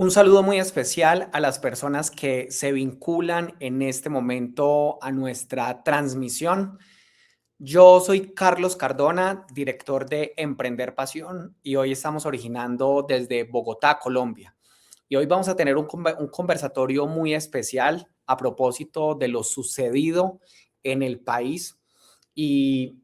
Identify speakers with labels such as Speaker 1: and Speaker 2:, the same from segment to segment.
Speaker 1: Un saludo muy especial a las personas que se vinculan en este momento a nuestra transmisión. Yo soy Carlos Cardona, director de Emprender Pasión, y hoy estamos originando desde Bogotá, Colombia. Y hoy vamos a tener un conversatorio muy especial a propósito de lo sucedido en el país. Y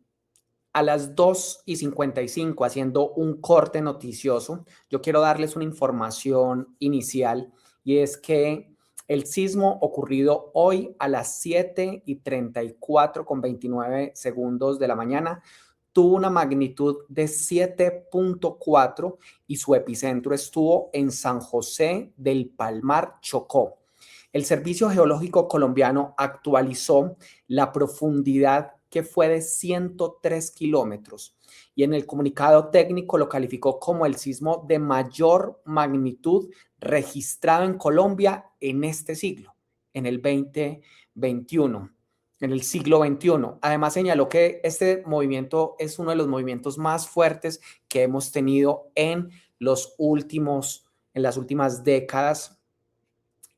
Speaker 1: a las 2:55, haciendo un corte noticioso, yo quiero darles una información inicial, y es que el sismo ocurrido hoy a las 7:34 con 29 segundos de la mañana tuvo una magnitud de 7.4 y su epicentro estuvo en San José del Palmar, Chocó. El Servicio Geológico Colombiano actualizó la profundidad, que fue de 103 kilómetros, y en el comunicado técnico lo calificó como el sismo de mayor magnitud registrado en Colombia en este siglo, en el 2021, en el siglo XXI. Además señaló que este movimiento es uno de los movimientos más fuertes que hemos tenido en las últimas décadas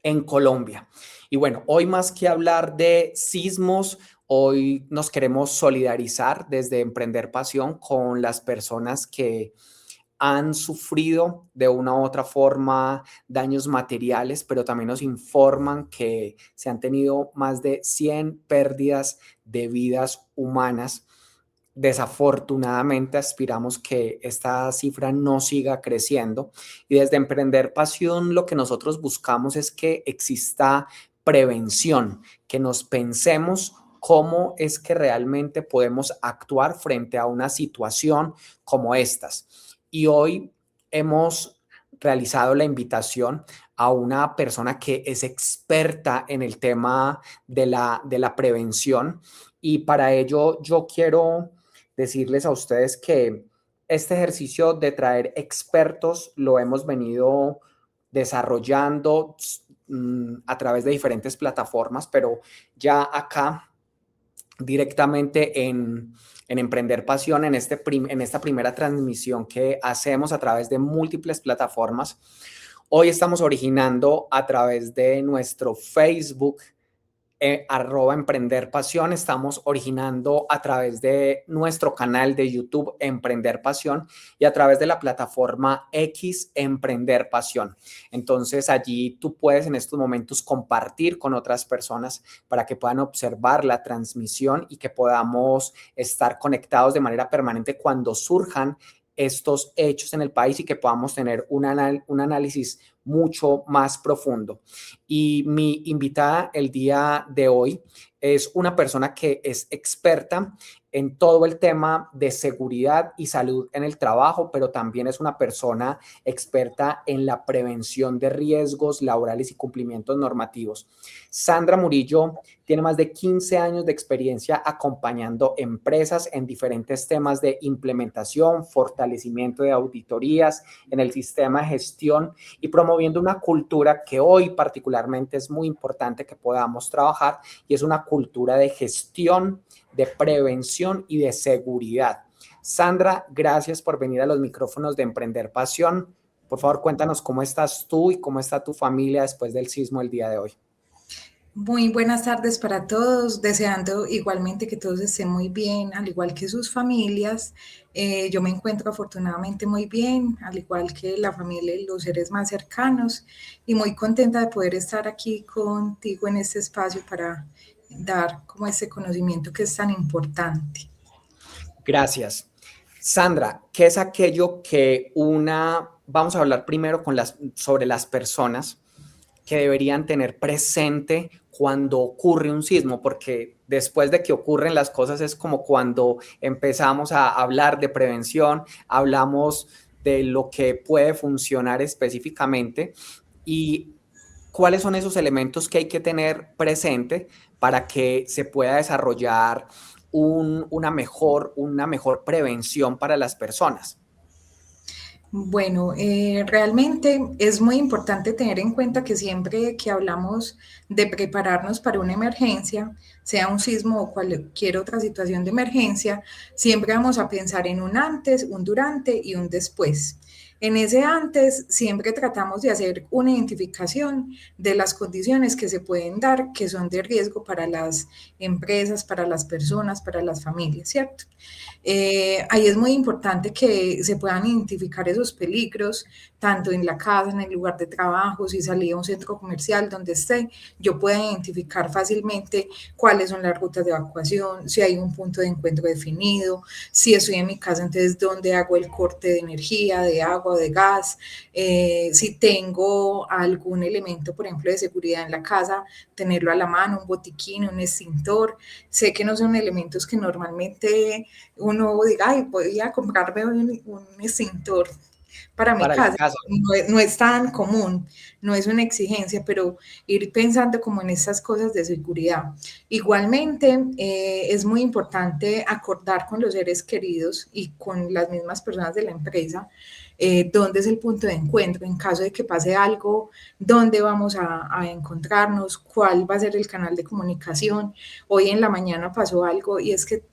Speaker 1: en Colombia. Y bueno, hoy más que hablar de sismos, hoy nos queremos solidarizar desde Emprender Pasión con las personas que han sufrido de una u otra forma daños materiales, pero también nos informan que se han tenido más de 100 pérdidas de vidas humanas. Desafortunadamente aspiramos que esta cifra no siga creciendo, y desde Emprender Pasión lo que nosotros buscamos es que exista prevención, que nos pensemos cómo es que realmente podemos actuar frente a una situación como estas. Y hoy hemos realizado la invitación a una persona que es experta en el tema de la prevención, y para ello yo quiero decirles a ustedes que este ejercicio de traer expertos lo hemos venido desarrollando a través de diferentes plataformas, pero ya acá directamente en Emprender Pasión, en esta primera transmisión que hacemos a través de múltiples plataformas. Hoy estamos originando a través de nuestro Facebook, @Emprender Pasión. Estamos originando a través de nuestro canal de YouTube Emprender Pasión, y a través de la plataforma X Emprender Pasión. Entonces allí tú puedes en estos momentos compartir con otras personas para que puedan observar la transmisión y que podamos estar conectados de manera permanente cuando surjan estos hechos en el país, y que podamos tener un análisis mucho más profundo. Y mi invitada el día de hoy es una persona que es experta en todo el tema de seguridad y salud en el trabajo, pero también es una persona experta en la prevención de riesgos laborales y cumplimientos normativos. Sandra Murillo tiene más de 15 años de experiencia acompañando empresas en diferentes temas de implementación, fortalecimiento de auditorías en el sistema de gestión, y promoviendo una cultura que hoy particularmente es muy importante que podamos trabajar, y es una cultura de gestión, de prevención y de seguridad. Sandra, gracias por venir a los micrófonos de Emprender Pasión. Por favor, cuéntanos cómo estás tú y cómo está tu familia después del sismo el día de hoy.
Speaker 2: Muy buenas tardes para todos, deseando igualmente que todos estén muy bien, al igual que sus familias. Yo me encuentro afortunadamente muy bien, al igual que la familia y los seres más cercanos, y muy contenta de poder estar aquí contigo en este espacio para dar como ese conocimiento que es tan importante.
Speaker 1: Gracias. Sandra, ¿qué es aquello que vamos a hablar primero sobre las personas que deberían tener presente cuando ocurre un sismo? Porque después de que ocurren las cosas es como cuando empezamos a hablar de prevención, hablamos de lo que puede funcionar específicamente, y cuáles son esos elementos que hay que tener presente para que se pueda desarrollar una mejor prevención para las personas.
Speaker 2: Bueno, realmente es muy importante tener en cuenta que siempre que hablamos de prepararnos para una emergencia, sea un sismo o cualquier otra situación de emergencia, siempre vamos a pensar en un antes, un durante y un después. En ese antes siempre tratamos de hacer una identificación de las condiciones que se pueden dar que son de riesgo para las empresas, para las personas, para las familias, ¿cierto? Ahí es muy importante que se puedan identificar esos peligros, tanto en la casa, en el lugar de trabajo, si salí a un centro comercial, donde esté, yo pueda identificar fácilmente cuáles son las rutas de evacuación, si hay un punto de encuentro definido, si estoy en mi casa, entonces dónde hago el corte de energía, de agua, de gas, si tengo algún elemento, por ejemplo, de seguridad en la casa, tenerlo a la mano, un botiquín, un extintor. Sé que no son elementos que normalmente uno diga, ay, voy a comprarme un extintor para mi
Speaker 1: Para la
Speaker 2: casa.
Speaker 1: casa.
Speaker 2: No es tan común, no es una exigencia, pero ir pensando como en estas cosas de seguridad. Igualmente, es muy importante acordar con los seres queridos y con las mismas personas de la empresa dónde es el punto de encuentro, en caso de que pase algo, dónde vamos a encontrarnos, cuál va a ser el canal de comunicación. Hoy en la mañana pasó algo y es que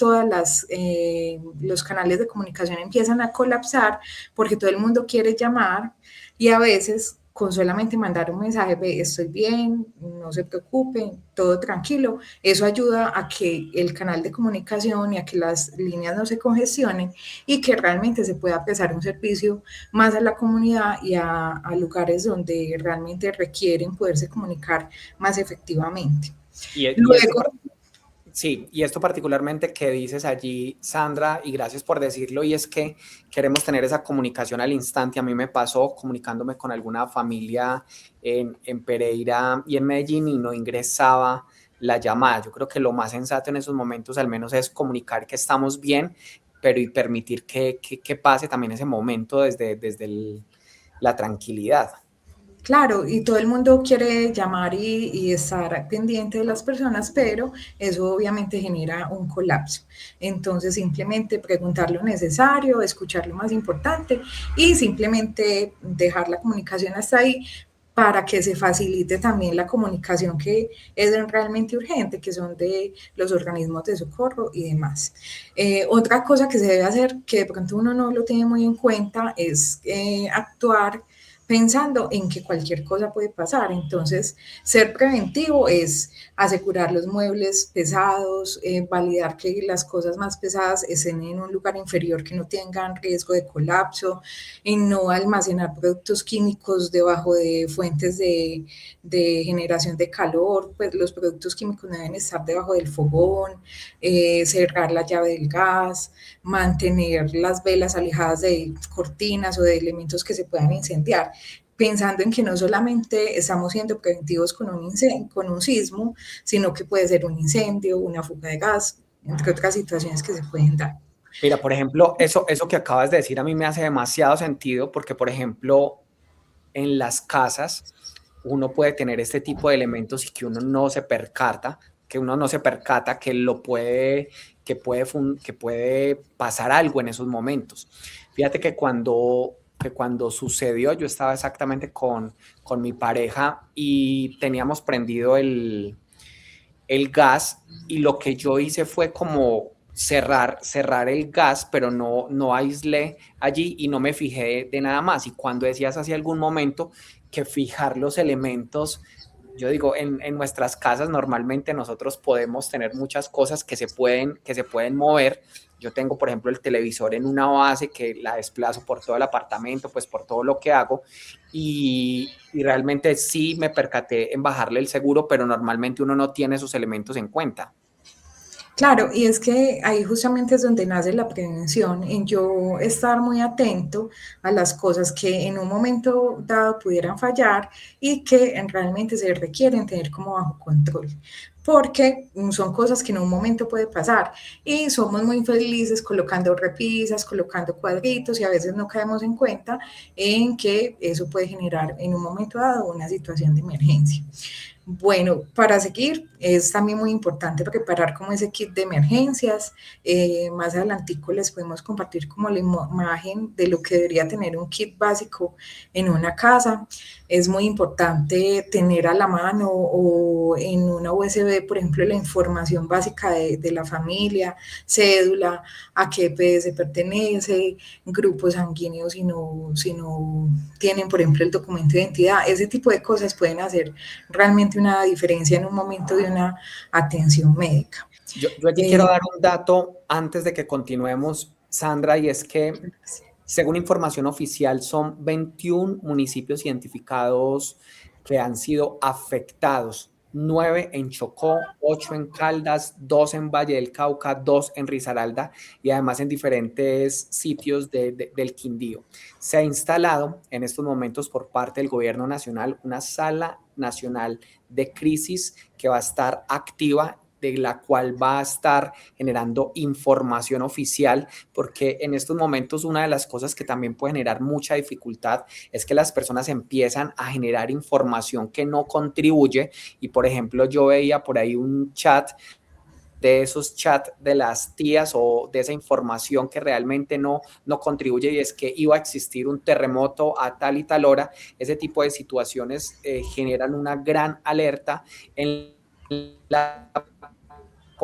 Speaker 2: los canales de comunicación empiezan a colapsar porque todo el mundo quiere llamar y a veces con solamente mandar un mensaje, estoy bien, no se preocupen, todo tranquilo, eso ayuda a que el canal de comunicación y a que las líneas no se congestionen y que realmente se pueda prestar un servicio más a la comunidad y a lugares donde realmente requieren poderse comunicar más efectivamente.
Speaker 1: Y esto,
Speaker 2: Luego,
Speaker 1: sí, y esto particularmente que dices allí, Sandra, y gracias por decirlo, y es que queremos tener esa comunicación al instante. A mí me pasó comunicándome con alguna familia en Pereira y en Medellín y no ingresaba la llamada. Yo creo que lo más sensato en esos momentos al menos es comunicar que estamos bien, pero y permitir que pase también ese momento desde la tranquilidad.
Speaker 2: claro, y todo el mundo quiere llamar y estar pendiente de las personas, pero eso obviamente genera un colapso. Entonces, simplemente preguntar lo necesario, escuchar lo más importante y simplemente dejar la comunicación hasta ahí para que se facilite también la comunicación que es realmente urgente, que son de los organismos de socorro y demás. Otra cosa que se debe hacer, que de pronto uno no lo tiene muy en cuenta, es actuar pensando en que cualquier cosa puede pasar. Entonces, ser preventivo es asegurar los muebles pesados, validar que las cosas más pesadas estén en un lugar inferior que no tengan riesgo de colapso, en no almacenar productos químicos debajo de fuentes de generación de calor, pues los productos químicos no deben estar debajo del fogón, cerrar la llave del gas, mantener las velas alejadas de cortinas o de elementos que se puedan incendiar, pensando en que no solamente estamos siendo preventivos con un sismo, sino que puede ser un incendio, una fuga de gas, entre otras situaciones que se pueden dar.
Speaker 1: Mira, por ejemplo, eso que acabas de decir a mí me hace demasiado sentido porque, por ejemplo, en las casas uno puede tener este tipo de elementos y que uno no se percata, que que puede pasar algo en esos momentos. Fíjate que cuando sucedió, yo estaba exactamente con mi pareja y teníamos prendido el gas y lo que yo hice fue como cerrar el gas, pero no aislé allí y no me fijé de nada más. Y cuando decías hace algún momento que fijar los elementos, yo digo, en nuestras casas normalmente nosotros podemos tener muchas cosas que se pueden mover. Yo tengo, por ejemplo, el televisor en una base que la desplazo por todo el apartamento, pues por todo lo que hago. Y realmente sí me percaté en bajarle el seguro, pero normalmente uno no tiene esos elementos en cuenta.
Speaker 2: Claro, y es que ahí justamente es donde nace la prevención, en yo estar muy atento a las cosas que en un momento dado pudieran fallar y que realmente se requieren tener como bajo control, porque son cosas que en un momento puede pasar y somos muy felices colocando repisas, colocando cuadritos y a veces no caemos en cuenta en que eso puede generar en un momento dado una situación de emergencia. Bueno, para seguir, es también muy importante preparar como ese kit de emergencias. Más adelantico les podemos compartir como la imagen de lo que debería tener un kit básico en una casa. Es muy importante tener a la mano o en una USB, por ejemplo, la información básica de la familia, cédula, a qué EPS pertenece, grupos sanguíneos si no tienen, por ejemplo, el documento de identidad. Ese tipo de cosas pueden hacer realmente una diferencia en un momento de una atención médica.
Speaker 1: Yo aquí quiero dar un dato antes de que continuemos, Sandra, y es que según información oficial son 21 municipios identificados que han sido afectados. 9 en Chocó, 8 en Caldas, 2 en Valle del Cauca, 2 en Risaralda y además en diferentes sitios del Quindío. Se ha instalado en estos momentos por parte del gobierno nacional una sala nacional de crisis que va a estar activa, de la cual va a estar generando información oficial, porque en estos momentos una de las cosas que también puede generar mucha dificultad es que las personas empiezan a generar información que no contribuye y, por ejemplo, yo veía por ahí un chat de esos chats de las tías o de esa información que realmente no contribuye y es que iba a existir un terremoto a tal y tal hora. Ese tipo de situaciones generan una gran alerta en la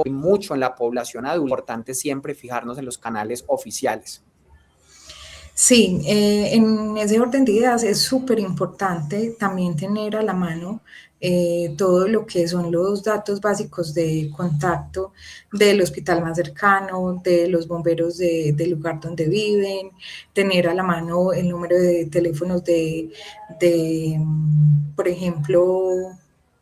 Speaker 1: mucho en la población adulta. Es importante siempre fijarnos en los canales oficiales.
Speaker 2: Sí, en ese orden de ideas es súper importante también tener a la mano todo lo que son los datos básicos de contacto del hospital más cercano, de los bomberos del lugar donde viven, tener a la mano el número de teléfonos por ejemplo,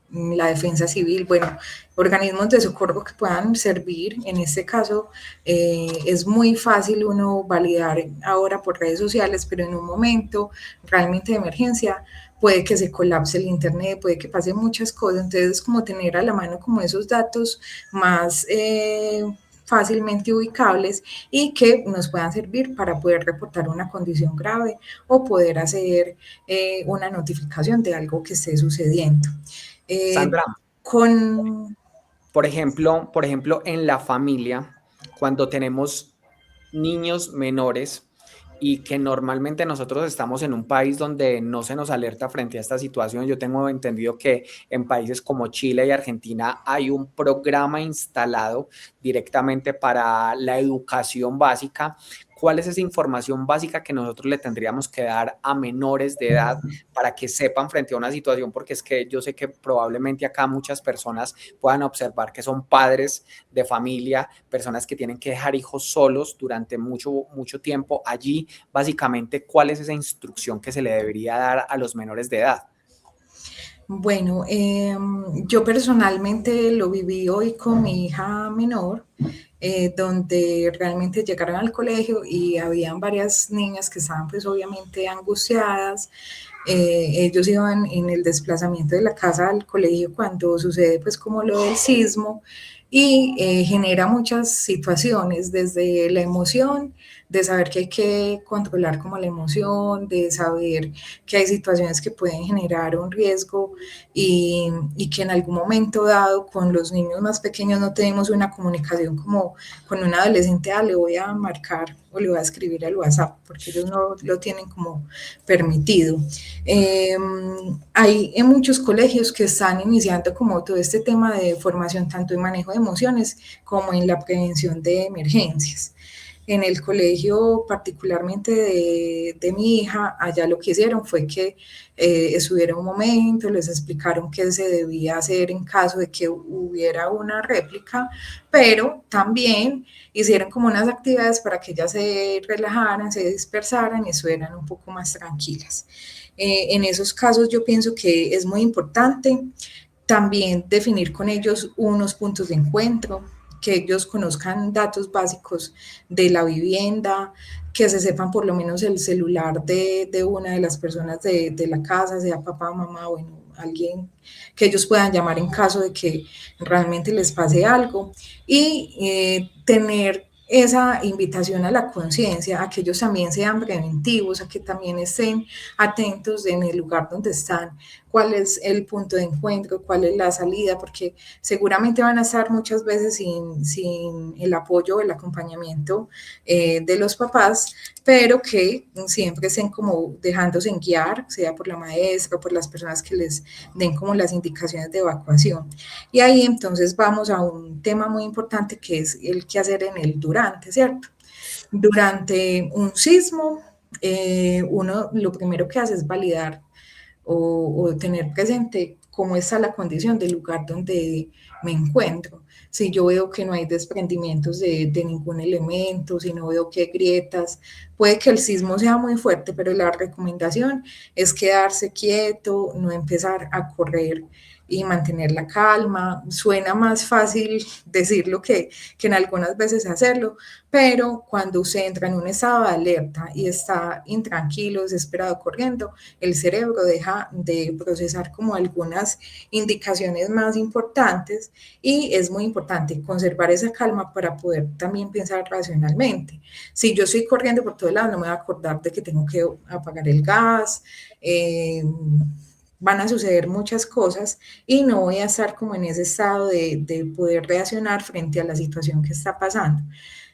Speaker 2: la defensa civil, bueno, organismos de socorro que puedan servir. En este caso, es muy fácil uno validar ahora por redes sociales, pero en un momento realmente de emergencia puede que se colapse el internet, puede que pase muchas cosas, entonces como tener a la mano como esos datos más fácilmente ubicables y que nos puedan servir para poder reportar una condición grave o poder hacer una notificación de algo que esté sucediendo.
Speaker 1: Sandra,
Speaker 2: Con
Speaker 1: por ejemplo, en la familia, cuando tenemos niños menores y que normalmente nosotros estamos en un país donde no se nos alerta frente a esta situación. Yo tengo entendido que en países como Chile y Argentina hay un programa instalado directamente para la educación básica. ¿Cuál es esa información básica que nosotros le tendríamos que dar a menores de edad para que sepan frente a una situación? Porque es que yo sé que probablemente acá muchas personas puedan observar que son padres de familia, personas que tienen que dejar hijos solos durante mucho tiempo allí. Básicamente, ¿cuál es esa instrucción que se le debería dar a los menores de edad?
Speaker 2: Bueno, yo personalmente lo viví hoy con mi hija menor, donde realmente llegaron al colegio y habían varias niñas que estaban pues obviamente angustiadas. Ellos iban en el desplazamiento de la casa al colegio cuando sucede pues como lo del sismo y genera muchas situaciones, desde la emoción, de saber que hay que controlar como la emoción, de saber que hay situaciones que pueden generar un riesgo y que en algún momento dado con los niños más pequeños no tenemos una comunicación como con un adolescente, le voy a marcar o le voy a escribir al WhatsApp, porque ellos no lo tienen como permitido. Hay en muchos colegios que están iniciando como todo este tema de formación tanto en manejo de emociones como en la prevención de emergencias. En el colegio particularmente de mi hija, allá lo que hicieron fue que estuvieron un momento, les explicaron qué se debía hacer en caso de que hubiera una réplica, pero también hicieron como unas actividades para que ellas se relajaran, se dispersaran y estuvieran un poco más tranquilas. En esos casos yo pienso que es muy importante también definir con ellos unos puntos de encuentro, que ellos conozcan datos básicos de la vivienda, que se sepan por lo menos el celular de una de las personas de la casa, sea papá, mamá, bueno, alguien que ellos puedan llamar en caso de que realmente les pase algo y tener esa invitación a la conciencia, a que ellos también sean preventivos, a que también estén atentos en el lugar donde están cuál es el punto de encuentro, cuál es la salida, porque seguramente van a estar muchas veces sin el apoyo, el acompañamiento de los papás, pero que siempre estén como dejándose guiar, sea por la maestra o por las personas que les den como las indicaciones de evacuación. Y ahí entonces vamos a un tema muy importante que es el qué hacer en el durante, ¿cierto? Durante un sismo, uno lo primero que hace es validar o tener presente cómo está la condición del lugar donde me encuentro. Si yo veo que no hay desprendimientos de ningún elemento, si no veo que hay grietas, puede que el sismo sea muy fuerte, pero la recomendación es quedarse quieto, no empezar a correr y mantener la calma. Suena más fácil decirlo que en algunas veces hacerlo, pero cuando usted entra en un estado de alerta y está intranquilo, desesperado, corriendo, el cerebro deja de procesar como algunas indicaciones más importantes y es muy importante conservar esa calma para poder también pensar racionalmente. Si yo estoy corriendo por todo lado, no me voy a acordar de que tengo que apagar el gas, van a suceder muchas cosas y no voy a estar como en ese estado de poder reaccionar frente a la situación que está pasando.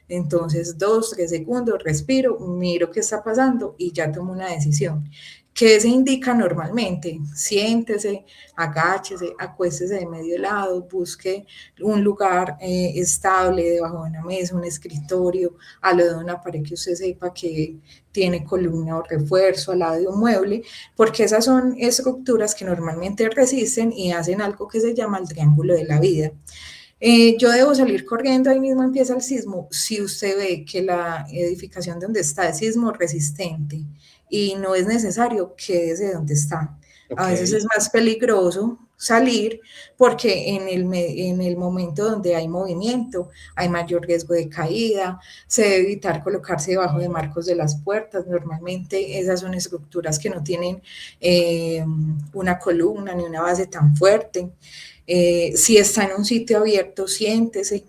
Speaker 2: Entonces, 2, 3 segundos, respiro, miro qué está pasando y ya tomo una decisión. ¿Qué se indica normalmente? Siéntese, agáchese, acuéstese de medio lado, busque un lugar estable debajo de una mesa, un escritorio, al lado de una pared que usted sepa que tiene columna o refuerzo, al lado de un mueble, porque esas son estructuras que normalmente resisten y hacen algo que se llama el triángulo de la vida. Yo debo salir corriendo, ahí mismo empieza el sismo. Si usted ve que la edificación donde está es sismo resistente y no es necesario, quédese donde está. A veces
Speaker 1: Ok.
Speaker 2: es más peligroso salir porque en el momento donde hay movimiento hay mayor riesgo de caída, se debe evitar colocarse debajo de marcos de las puertas. Normalmente esas son estructuras que no tienen una columna ni una base tan fuerte. Si está en un sitio abierto, siéntese.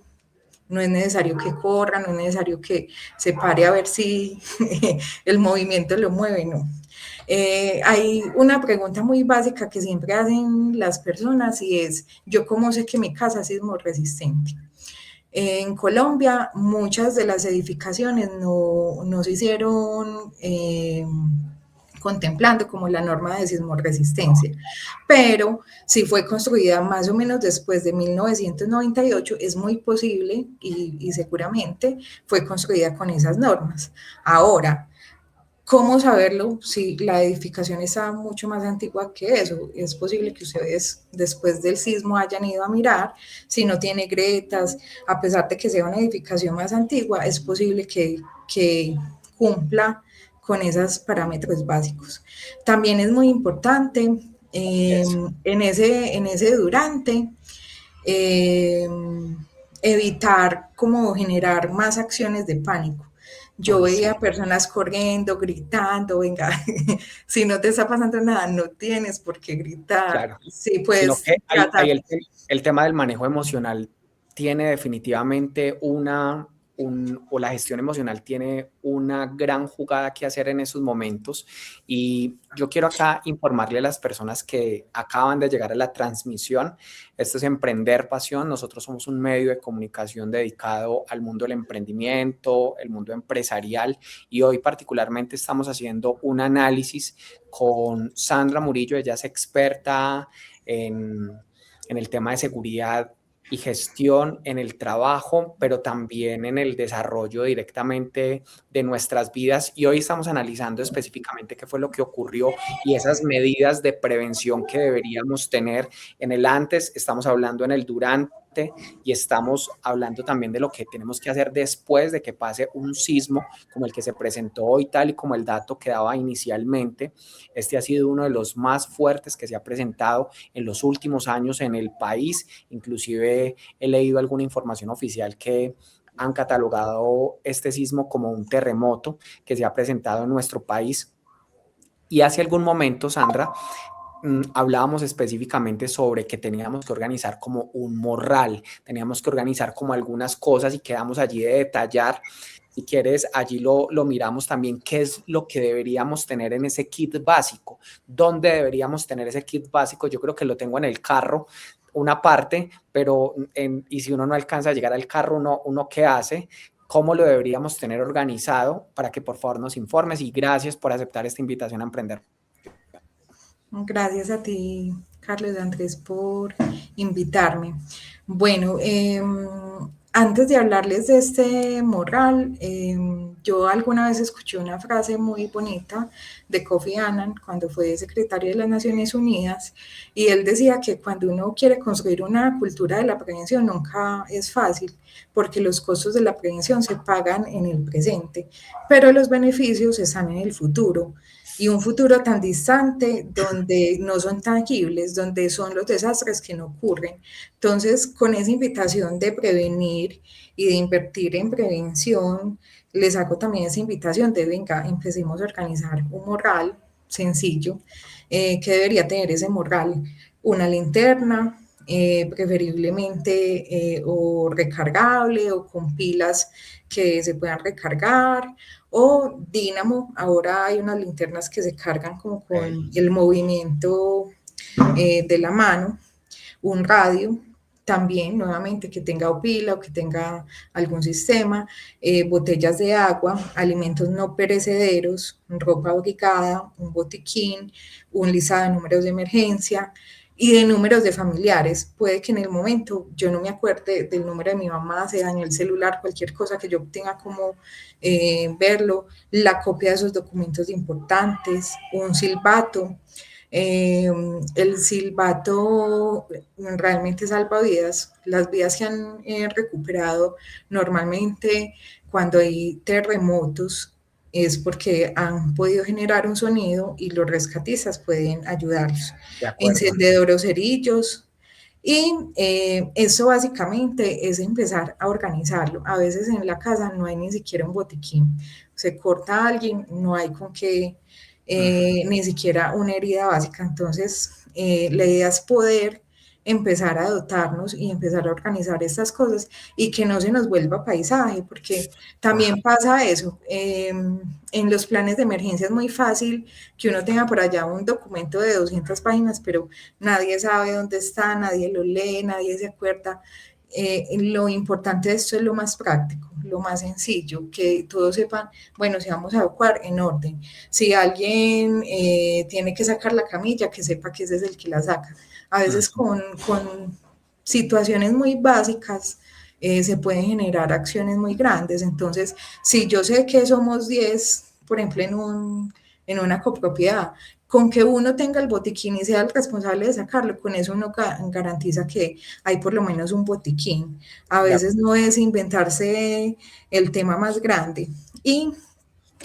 Speaker 2: No es necesario que corra, no es necesario que se pare a ver si el movimiento lo mueve, no. Hay una pregunta muy básica que siempre hacen las personas y es, ¿yo cómo sé que mi casa es sismo resistente? En Colombia, muchas de las edificaciones no se hicieron contemplando como la norma de sismo resistencia, pero si fue construida más o menos después de 1998, es muy posible y seguramente fue construida con esas normas. Ahora, ¿cómo saberlo si la edificación está mucho más antigua que eso? Es posible que ustedes después del sismo hayan ido a mirar si no tiene grietas, a pesar de que sea una edificación más antigua, es posible que cumpla con esos parámetros básicos. También es muy importante
Speaker 1: Eso.
Speaker 2: en ese durante eh, evitar como generar más acciones de pánico. Yo
Speaker 1: Uy,
Speaker 2: veía
Speaker 1: sí,
Speaker 2: personas corriendo, gritando, venga, si no te está pasando nada, no tienes por qué gritar.
Speaker 1: claro.
Speaker 2: Sí,
Speaker 1: Sino
Speaker 2: puedes
Speaker 1: que
Speaker 2: tratar.
Speaker 1: hay el tema del manejo emocional tiene definitivamente o la gestión emocional tiene una gran jugada que hacer en esos momentos. Y yo quiero acá informarle a las personas que acaban de llegar a la transmisión. Esto es Emprender Pasión. Nosotros somos un medio de comunicación dedicado al mundo del emprendimiento, el mundo empresarial. Y hoy particularmente estamos haciendo un análisis con Sandra Murillo. Ella es experta en, en el tema de seguridad y gestión en el trabajo, pero también en el desarrollo directamente de nuestras vidas. Y hoy estamos analizando específicamente qué fue lo que ocurrió y esas medidas de prevención que deberíamos tener en el antes. Estamos hablando en el durante y estamos hablando también de lo que tenemos que hacer después de que pase un sismo como el que se presentó hoy, tal y como el dato que daba inicialmente. Este ha sido uno de los más fuertes que se ha presentado en los últimos años en el país. Inclusive he leído alguna información oficial que han catalogado este sismo como un terremoto que se ha presentado en nuestro país. Y hace algún momento, Sandra, hablábamos específicamente sobre que teníamos que organizar como un morral, teníamos que organizar como algunas cosas y quedamos allí de detallar Si quieres, allí lo miramos también, qué es lo que deberíamos tener en ese kit básico, dónde deberíamos tener ese kit básico. Yo creo que lo tengo en el carro, una parte, pero y si uno no alcanza a llegar al carro, uno ¿qué hace? ¿Cómo lo deberíamos tener organizado? Para que por favor nos informes, y gracias por aceptar esta invitación a emprender.
Speaker 2: Gracias a ti, Carlos Andrés, por invitarme. Bueno, antes de hablarles de este morral, yo alguna vez escuché una frase muy bonita de Kofi Annan cuando fue secretario de las Naciones Unidas, y él decía que cuando uno quiere construir una cultura de la prevención nunca es fácil, porque los costos de la prevención se pagan en el presente, pero los beneficios están en el futuro. Y un futuro tan distante donde no son tangibles, donde son los desastres que no ocurren. Entonces, con esa invitación de prevenir y de invertir en prevención, les hago también esa invitación de, venga, empecemos a organizar un morral sencillo. ¿Qué debería tener ese morral? Una linterna, preferiblemente o recargable o con pilas que se puedan recargar, o dínamo. Ahora hay unas linternas que se cargan como con el movimiento de la mano. Un radio también, nuevamente, que tenga o pila o que tenga algún sistema, botellas de agua, alimentos no perecederos, ropa abrigada, un botiquín, un listado de números de emergencia y de números de familiares. Puede que en el momento yo no me acuerde del número de mi mamá, se dañó el celular, cualquier cosa que yo tenga como verlo, la copia de esos documentos importantes, un silbato. El silbato realmente salva vidas. Las vidas que han recuperado normalmente cuando hay terremotos es porque han podido generar un sonido y los rescatistas pueden ayudarlos.
Speaker 1: De acuerdo.
Speaker 2: Encendedores, cerillos. Y eso básicamente es empezar a organizarlo. A veces en la casa no hay ni siquiera un botiquín. Se corta a alguien, no hay con qué, ni siquiera una herida básica. Entonces, la idea es poder empezar a dotarnos y empezar a organizar estas cosas y que no se nos vuelva paisaje, porque también pasa eso. En los planes de emergencia es muy fácil que uno tenga por allá un documento de 200 páginas, pero nadie sabe dónde está, nadie lo lee, nadie se acuerda. Lo importante de esto es lo más práctico, lo más sencillo, que todos sepan, bueno, si vamos a evacuar, en orden. Si alguien tiene que sacar la camilla, que sepa que ese es el que la saca. A veces con situaciones muy básicas se pueden generar acciones muy grandes. Entonces, si yo sé que somos 10, por ejemplo, en una copropiedad, con que uno tenga el botiquín y sea el responsable de sacarlo, con eso uno garantiza que hay por lo menos un botiquín. A veces no es inventarse el tema más grande. Y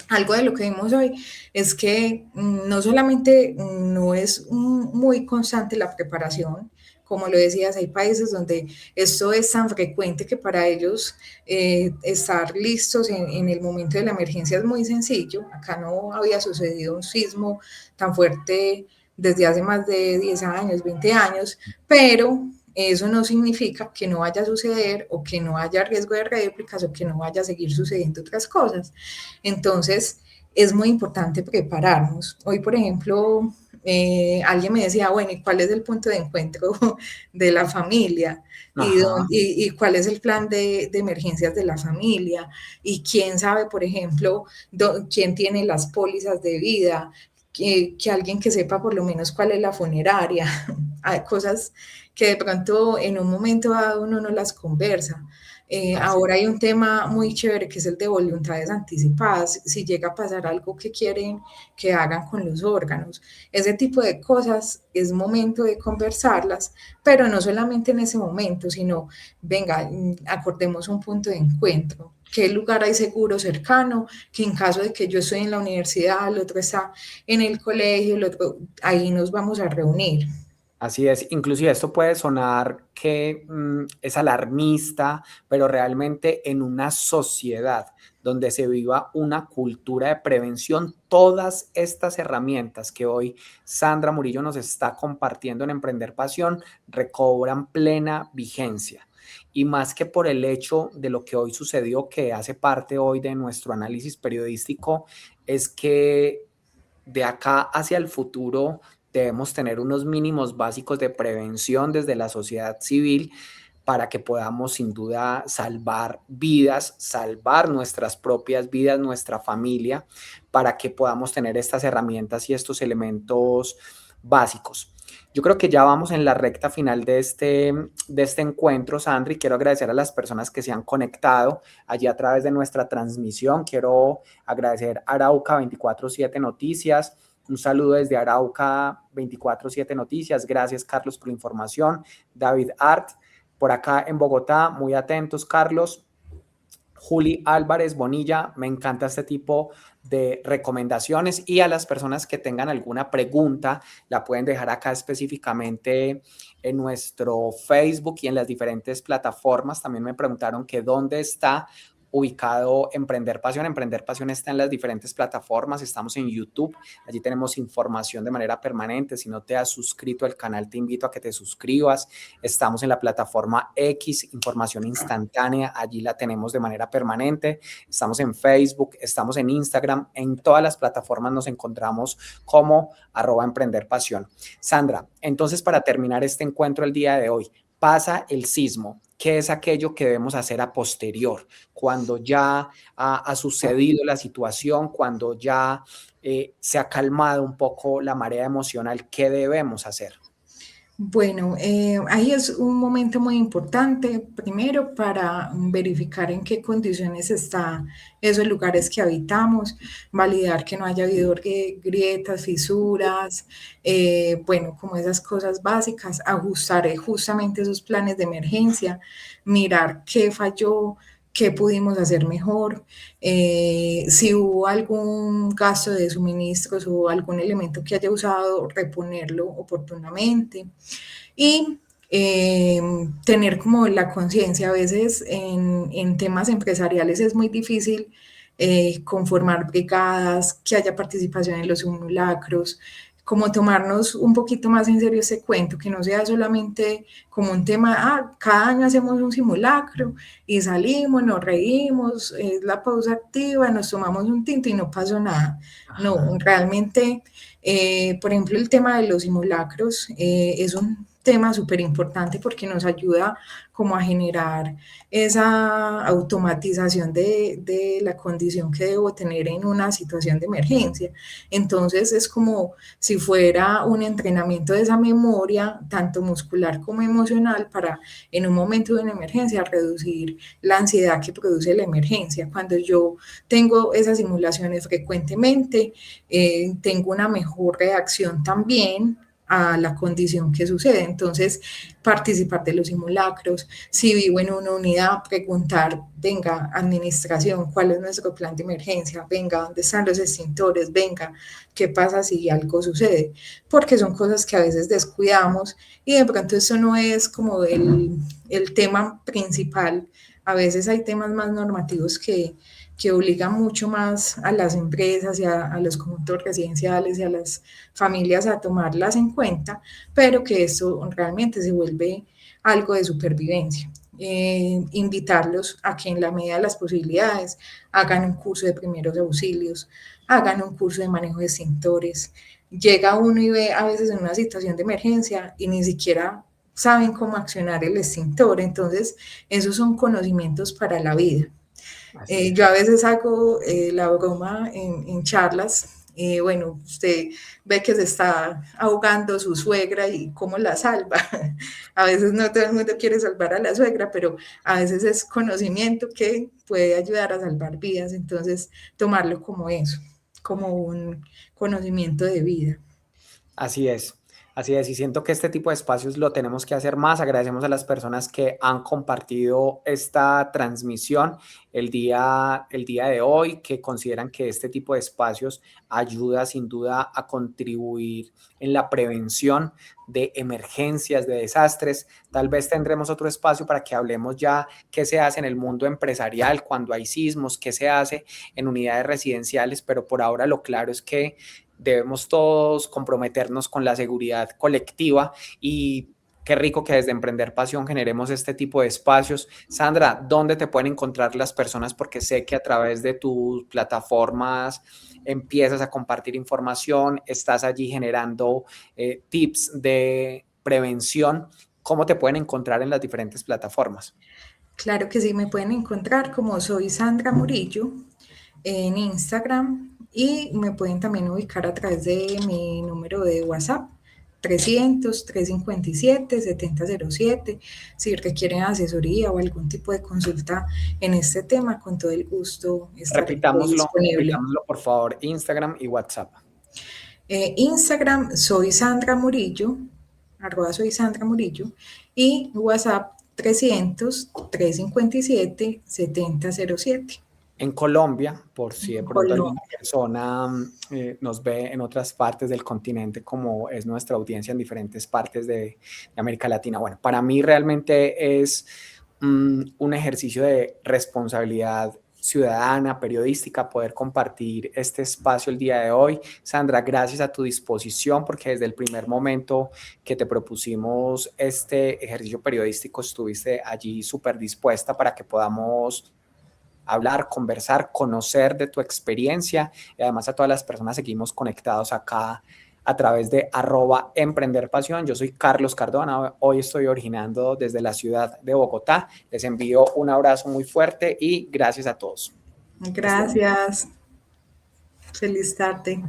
Speaker 2: algo de lo que vimos hoy es que no solamente no es muy constante la preparación, como lo decías, hay países donde esto es tan frecuente que para ellos estar listos en el momento de la emergencia es muy sencillo. Acá no había sucedido un sismo tan fuerte desde hace más de 10 años, 20 años, pero eso no significa que no vaya a suceder o que no haya riesgo de réplicas o que no vaya a seguir sucediendo otras cosas. Entonces, es muy importante prepararnos. Hoy, por ejemplo, alguien me decía, bueno, ¿y cuál es el punto de encuentro de la familia? ¿Y cuál es el plan de emergencias de la familia? ¿Y quién sabe, por ejemplo, quién tiene las pólizas de vida? Que alguien que sepa por lo menos cuál es la funeraria. Hay cosas que de pronto en un momento dado uno no las conversa. Ahora hay un tema muy chévere que es el de voluntades anticipadas, si llega a pasar algo que quieren que hagan con los órganos. Ese tipo de cosas es momento de conversarlas, pero no solamente en ese momento, sino, venga, acordemos un punto de encuentro. ¿Qué lugar hay seguro cercano? Que en caso de que yo estoy en la universidad, el otro está en el colegio, el otro, ahí nos vamos a reunir.
Speaker 1: Así es, inclusive esto puede sonar que es alarmista, pero realmente en una sociedad donde se viva una cultura de prevención, todas estas herramientas que hoy Sandra Murillo nos está compartiendo en Emprender Pasión recobran plena vigencia. Y más que por el hecho de lo que hoy sucedió, que hace parte hoy de nuestro análisis periodístico, es que de acá hacia el futuro debemos tener unos mínimos básicos de prevención desde la sociedad civil para que podamos sin duda salvar vidas, salvar nuestras propias vidas, nuestra familia, para que podamos tener estas herramientas y estos elementos básicos. Yo creo que ya vamos en la recta final de este encuentro, Sandra, y quiero agradecer a las personas que se han conectado allí a través de nuestra transmisión. Quiero agradecer a Arauca 24/7 Noticias. Un saludo desde Arauca 24/7 Noticias. Gracias, Carlos, por la información. David Art, por acá en Bogotá, muy atentos, Carlos. Juli Álvarez Bonilla, me encanta este tipo de recomendaciones, y a las personas que tengan alguna pregunta la pueden dejar acá específicamente en nuestro Facebook y en las diferentes plataformas. También me preguntaron que dónde está ubicado Emprender Pasión. Emprender Pasión está en las diferentes plataformas, estamos en YouTube, allí tenemos información de manera permanente. Si no te has suscrito al canal, te invito a que te suscribas. Estamos en la plataforma X, información instantánea, allí la tenemos de manera permanente. Estamos en Facebook, estamos en Instagram, en todas las plataformas nos encontramos como @Emprender Pasión. Sandra, entonces, para terminar este encuentro el día de hoy, pasa el sismo. ¿Qué es aquello que debemos hacer a posterior, cuando ya ha sucedido la situación, cuando ya se ha calmado un poco la marea emocional? ¿Qué debemos hacer?
Speaker 2: Bueno, ahí es un momento muy importante, primero para verificar en qué condiciones están esos lugares que habitamos, validar que no haya habido grietas, fisuras, bueno, como esas cosas básicas, ajustar justamente esos planes de emergencia, mirar qué falló, qué pudimos hacer mejor, si hubo algún gasto de suministros o algún elemento que haya usado, reponerlo oportunamente y tener como la conciencia. A veces en temas empresariales es muy difícil conformar brigadas, que haya participación en los simulacros, como tomarnos un poquito más en serio ese cuento, que no sea solamente como un tema, cada año hacemos un simulacro y salimos, nos reímos, es la pausa activa, nos tomamos un tinto y no pasó nada. No, realmente, por ejemplo, el tema de los simulacros es un tema súper importante porque nos ayuda como a generar esa automatización de la condición que debo tener en una situación de emergencia. Entonces es como si fuera un entrenamiento de esa memoria, tanto muscular como emocional, para en un momento de una emergencia reducir la ansiedad que produce la emergencia. Cuando yo tengo esas simulaciones frecuentemente, tengo una mejor reacción también a la condición que sucede. Entonces, participar de los simulacros, si vivo en una unidad, preguntar, venga, administración, ¿cuál es nuestro plan de emergencia? Venga, ¿dónde están los extintores? Venga, ¿qué pasa si algo sucede? Porque son cosas que a veces descuidamos y de pronto eso no es como el tema principal. A veces hay temas más normativos que obligan mucho más a las empresas y a los conjuntos residenciales y a las familias a tomarlas en cuenta, pero que esto realmente se vuelve algo de supervivencia. Invitarlos a que en la medida de las posibilidades hagan un curso de primeros auxilios, hagan un curso de manejo de extintores. Llega uno y ve a veces en una situación de emergencia y ni siquiera saben cómo accionar el extintor. Entonces, esos son conocimientos para la vida. Yo a veces hago la broma en charlas. Bueno, usted ve que se está ahogando su suegra y cómo la salva. A veces no todo el mundo quiere salvar a la suegra, pero a veces es conocimiento que puede ayudar a salvar vidas. Entonces, tomarlo como eso, como un conocimiento de vida.
Speaker 1: Así es. Así es, y siento que este tipo de espacios lo tenemos que hacer más. Agradecemos a las personas que han compartido esta transmisión el día de hoy, que consideran que este tipo de espacios ayuda sin duda a contribuir en la prevención de emergencias, de desastres. Tal vez tendremos otro espacio para que hablemos ya qué se hace en el mundo empresarial cuando hay sismos, qué se hace en unidades residenciales, pero por ahora lo claro es que debemos todos comprometernos con la seguridad colectiva y qué rico que desde Emprender Pasión generemos este tipo de espacios. Sandra, ¿dónde te pueden encontrar las personas? Porque sé que a través de tus plataformas empiezas a compartir información, estás allí generando tips de prevención. ¿Cómo te pueden encontrar en las diferentes plataformas?
Speaker 2: Claro que sí, me pueden encontrar como soy Sandra Murillo en Instagram y me pueden también ubicar a través de mi número de WhatsApp 300-357-7007. Si requieren asesoría o algún tipo de consulta en este tema, con todo el gusto estaré disponible.
Speaker 1: Repitámoslo por favor, Instagram y WhatsApp.
Speaker 2: Instagram soy Sandra Murillo, arroba soy Sandra Murillo, y WhatsApp 300-357-7007.
Speaker 1: En Colombia, por si de pronto alguna
Speaker 2: Colombia.
Speaker 1: persona nos ve en otras partes del continente, como es nuestra audiencia en diferentes partes de América Latina. Bueno, para mí realmente es un ejercicio de responsabilidad ciudadana, periodística, poder compartir este espacio el día de hoy. Sandra, gracias a tu disposición, porque desde el primer momento que te propusimos este ejercicio periodístico, estuviste allí súper dispuesta para que podamos hablar, conversar, conocer de tu experiencia y además a todas las personas seguimos conectados acá a través de @emprenderpasión. Yo soy Carlos Cardona, hoy estoy originando desde la ciudad de Bogotá. Les envío un abrazo muy fuerte y gracias a todos.
Speaker 2: Gracias. Feliz tarde.